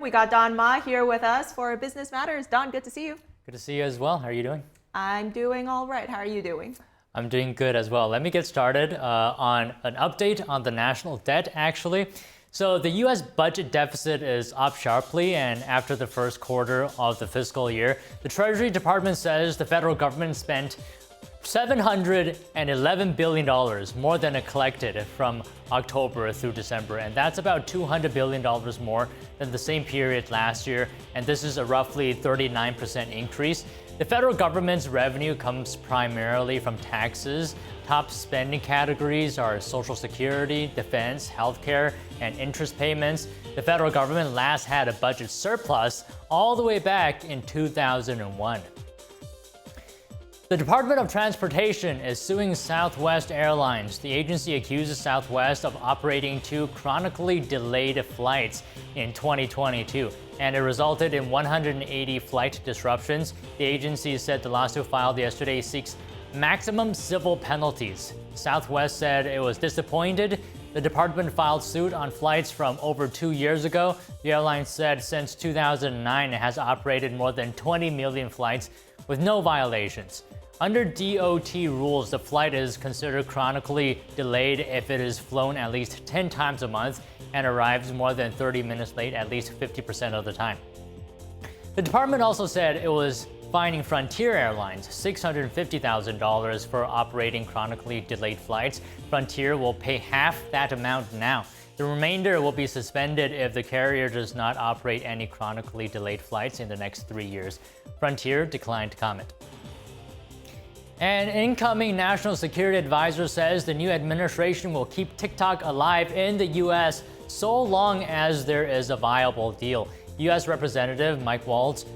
We got Don Ma here with us for Business Matters. Don, good to see you. Good to see you as well. How are you doing? I'm doing all right. How are you doing? I'm doing good as well. Let me get started on an update on the national debt, actually. So the U.S. budget deficit is up sharply, and after the first quarter of the fiscal year, the Treasury Department says the federal government spent $711 billion more than it collected from October through December, and that's about $200 billion more than the same period last year, and this is a roughly 39% increase. The federal government's revenue comes primarily from taxes. Top spending categories are Social Security, defense, healthcare, and interest payments. The federal government last had a budget surplus all the way back in 2001. The Department of Transportation is suing Southwest Airlines. The agency accuses Southwest of operating two chronically delayed flights in 2022, and it resulted in 180 flight disruptions. The agency said the lawsuit filed yesterday seeks maximum civil penalties. Southwest said it was disappointed. The department filed suit on flights from over 2 years ago. The airline said since 2009 it has operated more than 20 million flights with no violations. Under DOT rules, the flight is considered chronically delayed if it is flown at least 10 times a month and arrives more than 30 minutes late at least 50% of the time. The department also said it was fining Frontier Airlines $650,000 for operating chronically delayed flights. Frontier will pay half that amount now. The remainder will be suspended if the carrier does not operate any chronically delayed flights in the next 3 years. Frontier declined to comment. An incoming national security advisor says the new administration will keep TikTok alive in the U.S. so long as there is a viable deal. U.S. Representative Mike Waltz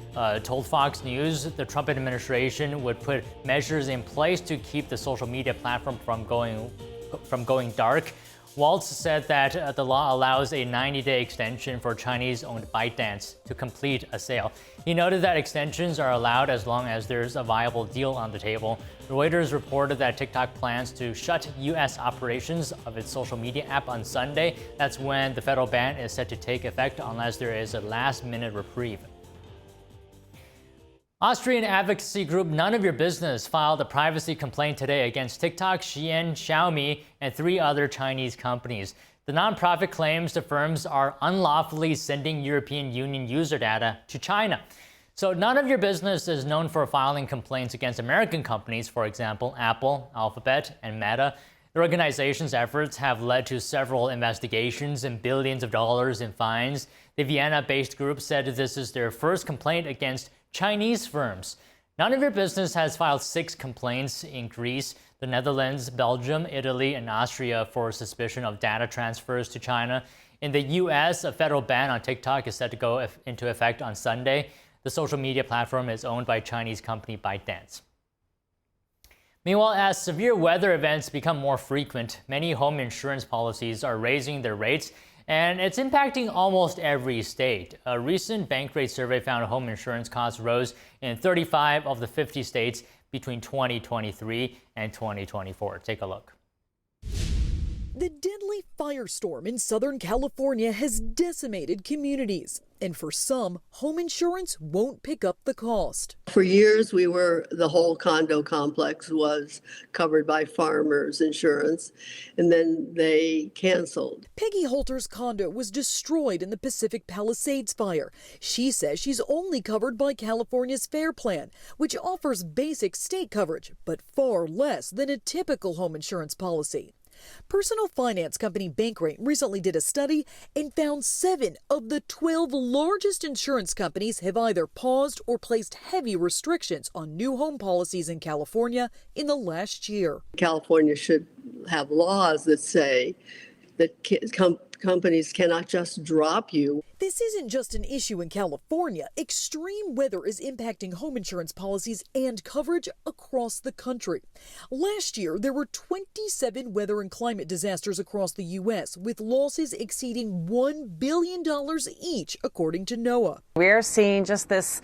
told Fox News the Trump administration would put measures in place to keep the social media platform from going dark. Waltz said that the law allows a 90-day extension for Chinese-owned ByteDance to complete a sale. He noted that extensions are allowed as long as there's a viable deal on the table. Reuters reported that TikTok plans to shut U.S. operations of its social media app on Sunday. That's when the federal ban is set to take effect unless there is a last-minute reprieve. Austrian advocacy group None of Your Business filed a privacy complaint today against TikTok, Shein, Xiaomi, and 3 other Chinese companies. The nonprofit claims the firms are unlawfully sending European Union user data to China. So None of Your Business is known for filing complaints against American companies, for example, Apple, Alphabet, and Meta. The organization's efforts have led to several investigations and billions of dollars in fines. The Vienna-based group said this is their first complaint against Chinese firms. None of Your Business has filed 6 complaints in Greece, the Netherlands, Belgium, Italy, and Austria for suspicion of data transfers to China. In the U.S., a federal ban on TikTok is set to go into effect on Sunday. The social media platform is owned by Chinese company ByteDance. Meanwhile, as severe weather events become more frequent, many home insurance policies are raising their rates, and it's impacting almost every state. A recent Bankrate survey found home insurance costs rose in 35 of the 50 states between 2023 and 2024. Take a look. The deadly firestorm in Southern California has decimated communities. And for some, home insurance won't pick up the cost. For years, the whole condo complex was covered by Farmers Insurance, and then they canceled. Peggy Holter's condo was destroyed in the Pacific Palisades fire. She says she's only covered by California's FAIR Plan, which offers basic state coverage, but far less than a typical home insurance policy. Personal finance company Bankrate recently did a study and found 7 of the 12 largest insurance companies have either paused or placed heavy restrictions on new home policies in California in the last year. California should have laws that say that companies cannot just drop you. This isn't just an issue in California. Extreme weather is impacting home insurance policies and coverage across the country. Last year, there were 27 weather and climate disasters across the U.S., with losses exceeding $1 billion each, according to NOAA. We're seeing just this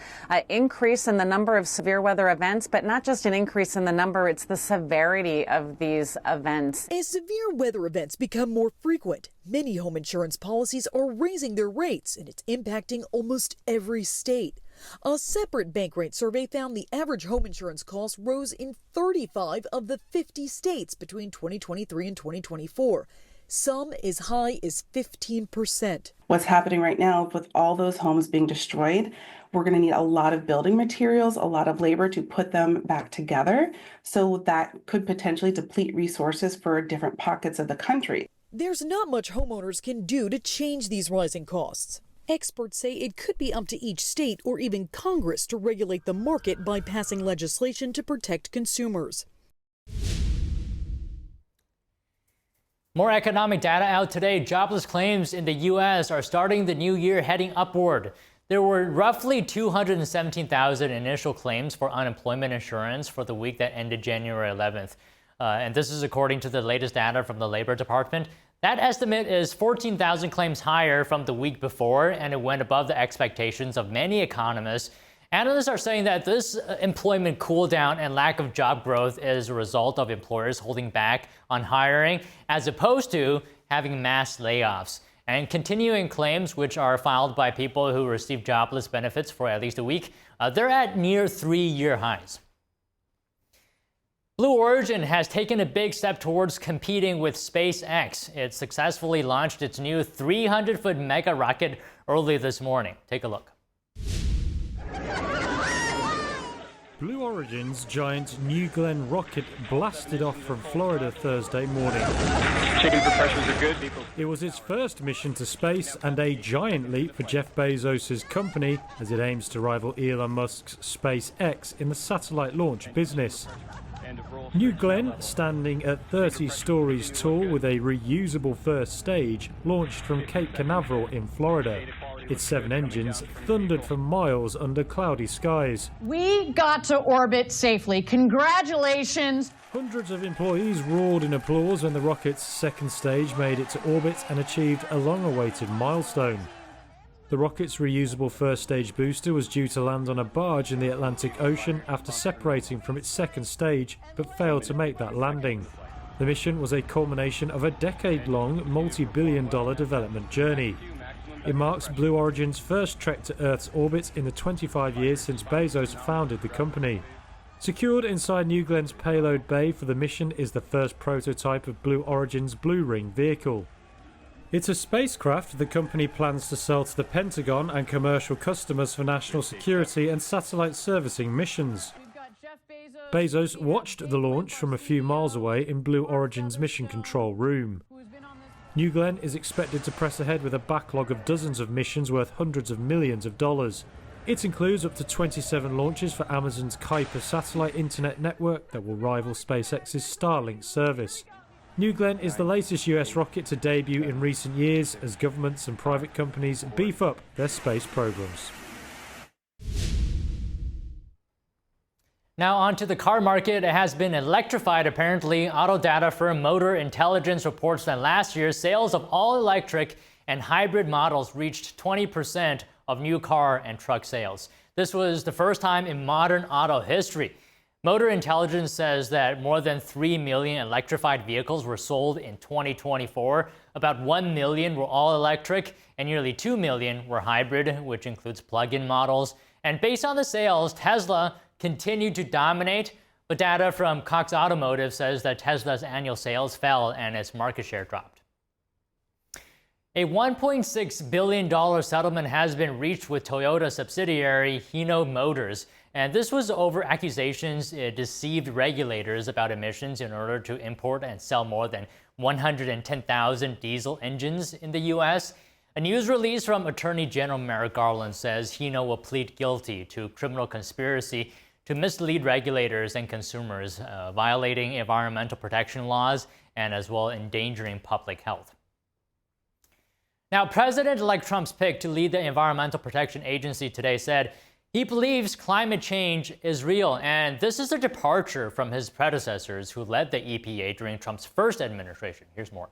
increase in the number of severe weather events, but not just an increase in the number, it's the severity of these events. As severe weather events become more frequent, many home insurance policies are raising their rates. rates, and it's impacting almost every state. A separate bank rate survey found the average home insurance cost rose in 35 of the 50 states between 2023 and 2024. Some as high as 15%. What's happening right now with all those homes being destroyed, we're going to need a lot of building materials, a lot of labor to put them back together. So that could potentially deplete resources for different pockets of the country. There's not much homeowners can do to change these rising costs. Experts say it could be up to each state or even Congress to regulate the market by passing legislation to protect consumers. More economic data out today. Jobless claims in the U.S. are starting the new year heading upward. There were roughly 217,000 initial claims for unemployment insurance for the week that ended January 11th. And this is according to the latest data from the Labor Department. That estimate is 14,000 claims higher from the week before, and it went above the expectations of many economists. Analysts are saying that this employment cool down and lack of job growth is a result of employers holding back on hiring as opposed to having mass layoffs. And continuing claims, which are filed by people who receive jobless benefits for at least a week, they're at near 3-year highs. Blue Origin has taken a big step towards competing with SpaceX. It successfully launched its new 300-foot mega rocket early this morning. Take a look. Blue Origin's giant New Glenn rocket blasted off from Florida Thursday morning. Chamber pressures are good. It was its first mission to space and a giant leap for Jeff Bezos' company as it aims to rival Elon Musk's SpaceX in the satellite launch business. New Glenn, standing at 30 stories tall with a reusable first stage, launched from Cape Canaveral in Florida. Its 7 engines thundered for miles under cloudy skies. We got to orbit safely. Congratulations. Hundreds of employees roared in applause when the rocket's second stage made it to orbit and achieved a long-awaited milestone. The rocket's reusable first stage booster was due to land on a barge in the Atlantic Ocean after separating from its second stage, but failed to make that landing. The mission was a culmination of a decade-long, multi-billion-dollar development journey. It marks Blue Origin's first trek to Earth's orbit in the 25 years since Bezos founded the company. Secured inside New Glenn's payload bay for the mission is the first prototype of Blue Origin's Blue Ring vehicle. It's a spacecraft the company plans to sell to the Pentagon and commercial customers for national security and satellite servicing missions. Bezos watched the launch from a few miles away in Blue Origin's mission control room. New Glenn is expected to press ahead with a backlog of dozens of missions worth hundreds of millions of dollars. It includes up to 27 launches for Amazon's Kuiper satellite internet network that will rival SpaceX's Starlink service. New Glenn is the latest US rocket to debut in recent years as governments and private companies beef up their space programs. Now on to the car market. It has been electrified apparently. Auto data firm Motor Intelligence reports that last year sales of all-electric and hybrid models reached 20% of new car and truck sales. This was the first time in modern auto history. Motor Intelligence says that more than 3 million electrified vehicles were sold in 2024. About 1 million were all-electric and nearly 2 million were hybrid, which includes plug-in models. And based on the sales, Tesla continued to dominate, but data from Cox Automotive says that Tesla's annual sales fell and its market share dropped. A $1.6 billion settlement has been reached with Toyota subsidiary Hino Motors, and this was over accusations it deceived regulators about emissions in order to import and sell more than 110,000 diesel engines in the U.S. A news release from Attorney General Merrick Garland says Hino will plead guilty to criminal conspiracy to mislead regulators and consumers, violating environmental protection laws and as well endangering public health. Now, President-elect Trump's pick to lead the Environmental Protection Agency today said he believes climate change is real, and this is a departure from his predecessors who led the EPA during Trump's first administration. Here's more.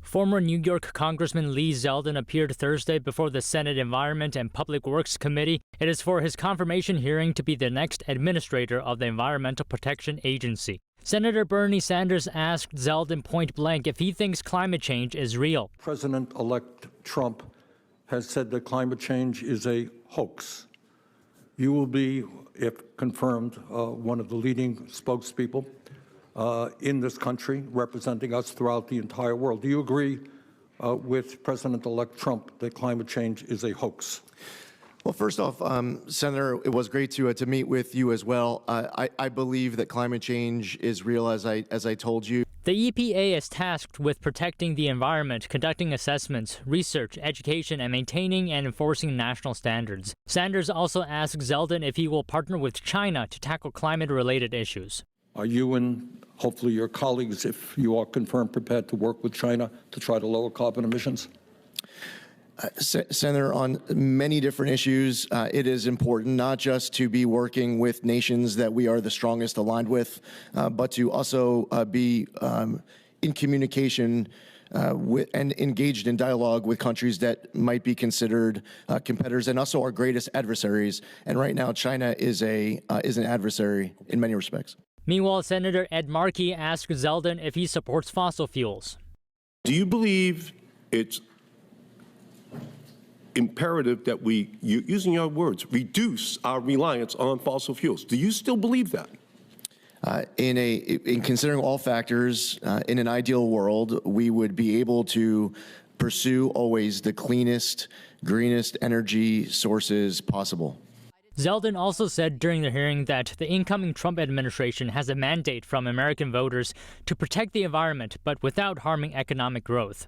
Former New York Congressman Lee Zeldin appeared Thursday before the Senate Environment and Public Works Committee. It is for his confirmation hearing to be the next administrator of the Environmental Protection Agency. Senator Bernie Sanders asked Zeldin point blank if he thinks climate change is real. President-elect Trump has said that climate change is a hoax. You will be, if confirmed, one of the leading spokespeople in this country, representing us throughout the entire world. Do you agree with President-elect Trump that climate change is a hoax? Well, first off, Senator, it was great to meet with you as well. I believe that climate change is real, as I told you. The EPA is tasked with protecting the environment, conducting assessments, research, education, and maintaining and enforcing national standards. Sanders also asked Zeldin if he will partner with China to tackle climate-related issues. Are you and hopefully your colleagues, if you are confirmed, prepared to work with China to try to lower carbon emissions? Senator, on many different issues, it is important not just to be working with nations that we are the strongest aligned with, but to also be in communication and engaged in dialogue with countries that might be considered competitors and also our greatest adversaries. And right now, China is an adversary in many respects. Meanwhile, Senator Ed Markey asked Zeldin if he supports fossil fuels. Do you believe it's imperative that we, using your words, reduce our reliance on fossil fuels? Do you still believe that? In considering all factors, in an ideal world, we would be able to pursue always the cleanest, greenest energy sources possible. Zeldin also said during the hearing that the incoming Trump administration has a mandate from American voters to protect the environment, but without harming economic growth.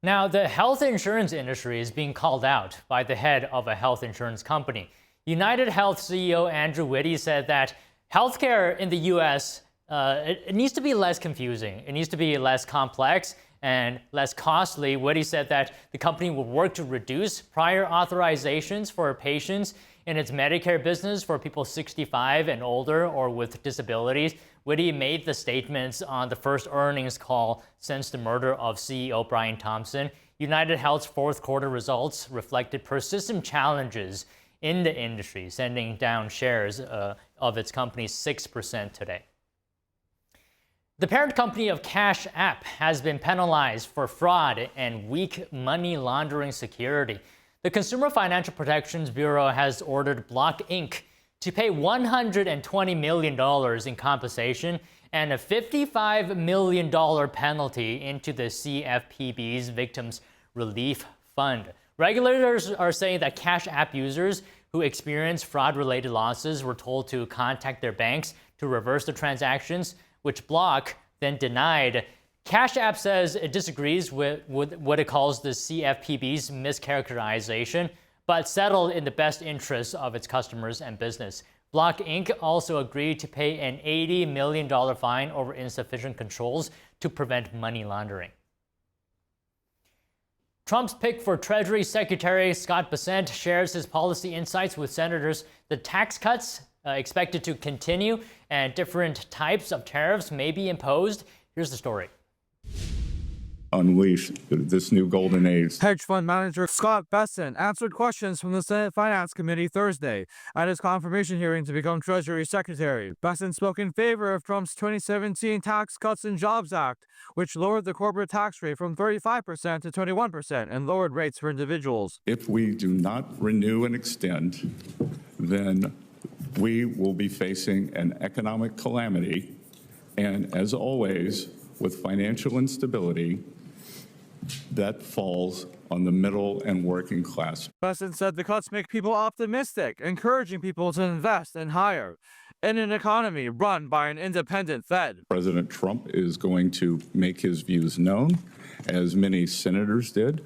Now, the health insurance industry is being called out by the head of a health insurance company. United Health CEO Andrew Whitty said that healthcare in the U.S. It needs to be less confusing. It needs to be less complex and less costly. Whitty said that the company will work to reduce prior authorizations for patients in its Medicare business for people 65 and older or with disabilities. Whitty made the statements on the first earnings call since the murder of CEO Brian Thompson. United Health's fourth quarter results reflected persistent challenges in the industry, sending down shares of its company 6% today. The parent company of Cash App has been penalized for fraud and weak money laundering security. The Consumer Financial Protections Bureau has ordered Block Inc. to pay $120 million in compensation and a $55 million penalty into the CFPB's Victims Relief Fund. Regulators are saying that Cash App users who experienced fraud-related losses were told to contact their banks to reverse the transactions, which Block then denied. Cash App says it disagrees with what it calls the CFPB's mischaracterization, but settled in the best interests of its customers and business. Block Inc. also agreed to pay an $80 million fine over insufficient controls to prevent money laundering. Trump's pick for Treasury Secretary Scott Bessent shares his policy insights with senators. The tax cuts expected to continue and different types of tariffs may be imposed. Here's the story. Unleash this new golden age. Hedge fund manager Scott Bessent answered questions from the Senate Finance Committee Thursday at his confirmation hearing to become Treasury Secretary. Bessent spoke in favor of Trump's 2017 Tax Cuts and Jobs Act, which lowered the corporate tax rate from 35% to 21% and lowered rates for individuals. If we do not renew and extend, then we will be facing an economic calamity, and as always, with financial instability, that falls on the middle and working class. Bessent said the cuts make people optimistic, encouraging people to invest and hire in an economy run by an independent Fed. President Trump is going to make his views known, as many senators did,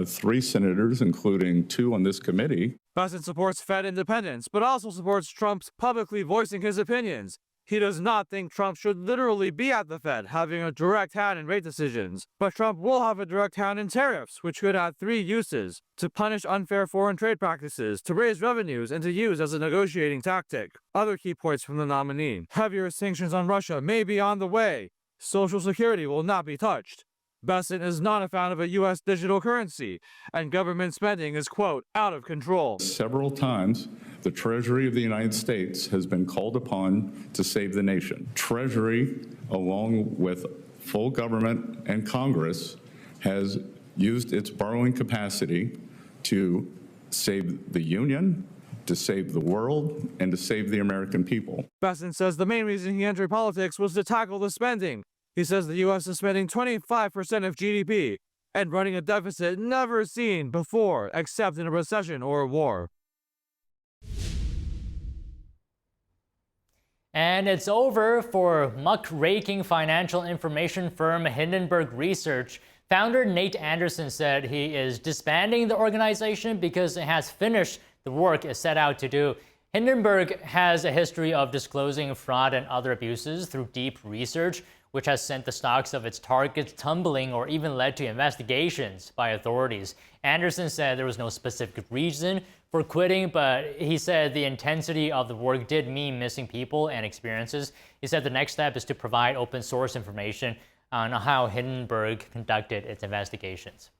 3 senators, including 2 on this committee. Bessent supports Fed independence, but also supports Trump's publicly voicing his opinions. He does not think Trump should literally be at the Fed, having a direct hand in rate decisions. But Trump will have a direct hand in tariffs, which could have 3 uses: to punish unfair foreign trade practices, to raise revenues, and to use as a negotiating tactic. Other key points from the nominee: heavier sanctions on Russia may be on the way. Social Security will not be touched. Bessent is not a fan of a U.S. digital currency, and government spending is, quote, out of control. Several times, the Treasury of the United States has been called upon to save the nation. Treasury, along with full government and Congress has used its borrowing capacity to save the Union, to save the world, and to save the American people. Besson says the main reason he entered politics was to tackle the spending. He says the U.S. is spending 25% of GDP and running a deficit never seen before, except in a recession or a war. And it's over for muckraking financial information firm Hindenburg Research. Founder Nate Anderson said he is disbanding the organization because it has finished the work it set out to do. Hindenburg has a history of disclosing fraud and other abuses through deep research, which has sent the stocks of its targets tumbling or even led to investigations by authorities. Anderson said there was no specific reason for quitting, but he said the intensity of the work did mean missing people and experiences. He said the next step is to provide open source information on how Hindenburg conducted its investigations.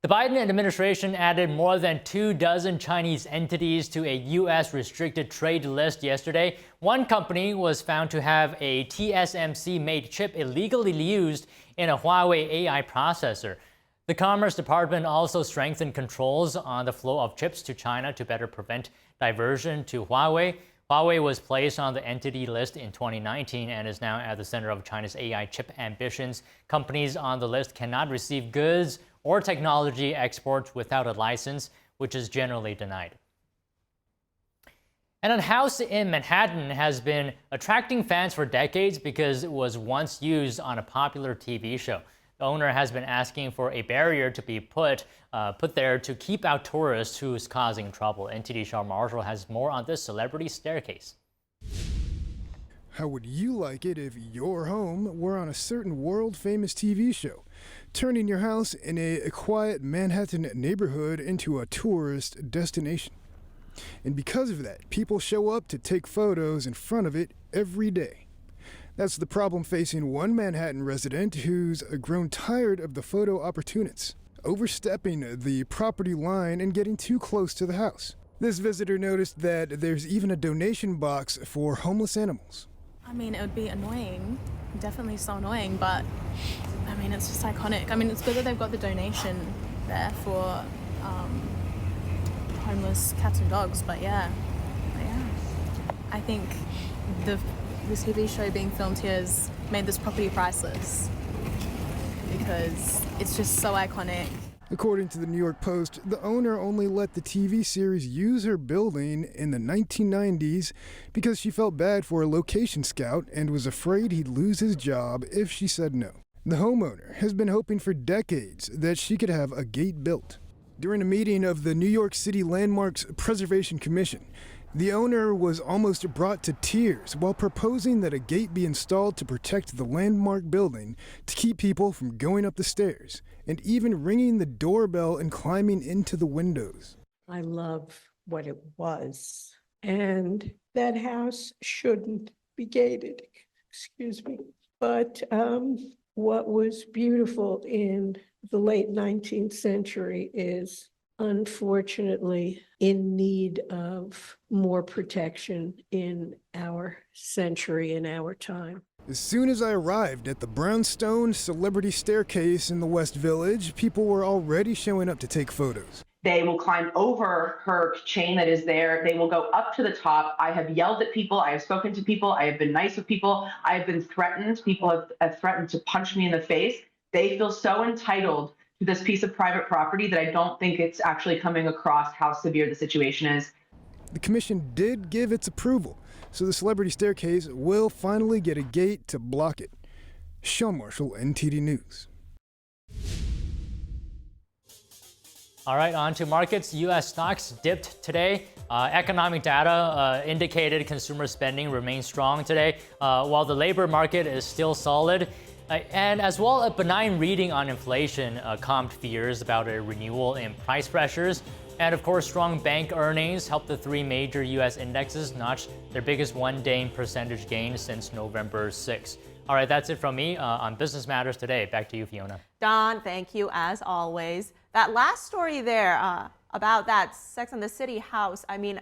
The Biden administration added more than 24 Chinese entities to a U.S. restricted trade list yesterday. One company was found to have a TSMC-made chip illegally used in a Huawei AI processor. The Commerce Department also strengthened controls on the flow of chips to China to better prevent diversion to Huawei. Huawei was placed on the entity list in 2019 and is now at the center of China's AI chip ambitions. Companies on the list cannot receive goods or technology exports without a license, which is generally denied. And a house in Manhattan has been attracting fans for decades because it was once used on a popular TV show. The owner has been asking for a barrier to be put there to keep out tourists who's causing trouble. NTD Shaw Marshall has more on this celebrity staircase. How would you like it if your home were on a certain world-famous TV show, turning your house in a quiet Manhattan neighborhood into a tourist destination? And because of that, people show up to take photos in front of it every day. That's the problem facing one Manhattan resident who's grown tired of the photo opportunists, overstepping the property line and getting too close to the house. This visitor noticed that there's even a donation box for homeless animals. I mean, it would be annoying, definitely so annoying, but I mean, it's just iconic. I mean, it's good that they've got the donation there for homeless cats and dogs, but yeah. I think the TV show being filmed here has made this property priceless because it's just so iconic. According to the New York Post, the owner only let the TV series use her building in the 1990s because she felt bad for a location scout and was afraid he'd lose his job if she said no. The homeowner has been hoping for decades that she could have a gate built. During a meeting of the New York City Landmarks Preservation Commission, the owner was almost brought to tears while proposing that a gate be installed to protect the landmark building to keep people from going up the stairs and even ringing the doorbell and climbing into the windows. I love what it was, and that house shouldn't be gated, excuse me. But what was beautiful in the late 19th century is unfortunately in need of more protection in our century, in our time. As soon as I arrived at the brownstone celebrity staircase in the West Village, people were already showing up to take photos. They will climb over her chain that is there. They will go up to the top. I have yelled at people. I have spoken to people. I have been nice with people. I have been threatened. People have threatened to punch me in the face. They feel so entitled to this piece of private property that I don't think it's actually coming across how severe the situation is. The commission did give its approval, so the celebrity staircase will finally get a gate to block it. Sean Marshall, NTD News. All right, on to markets. U.S. stocks dipped today. Economic data indicated consumer spending remains strong today, while the labor market is still solid. And as well, a benign reading on inflation calmed fears about a renewal in price pressures. And of course, strong bank earnings helped the three major U.S. indexes notch their biggest one-day percentage gain since November 6. All right, that's it from me on Business Matters today. Back to you, Fiona. Don, thank you as always. That last story there about that Sex and the City house, I mean,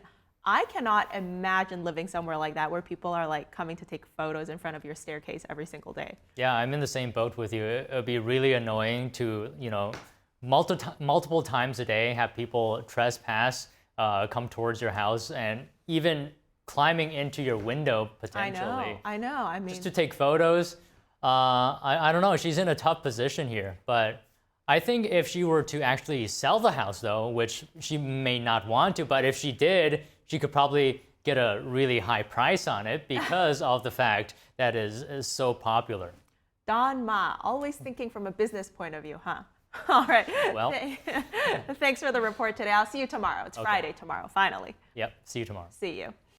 I cannot imagine living somewhere like that where people are like coming to take photos in front of your staircase every single day. Yeah, I'm in the same boat with you. It would be really annoying to, multiple times a day have people trespass, come towards your house, and even climbing into your window potentially. I know. I mean, just to take photos. I don't know. She's in a tough position here, but I think if she were to actually sell the house, though, which she may not want to, but if she did, she could probably get a really high price on it because of the fact that it is so popular. Don Ma, always thinking from a business point of view, huh? All right. Well, thanks for the report today. I'll see you tomorrow. It's Friday tomorrow, finally. Yep. See you tomorrow. See you.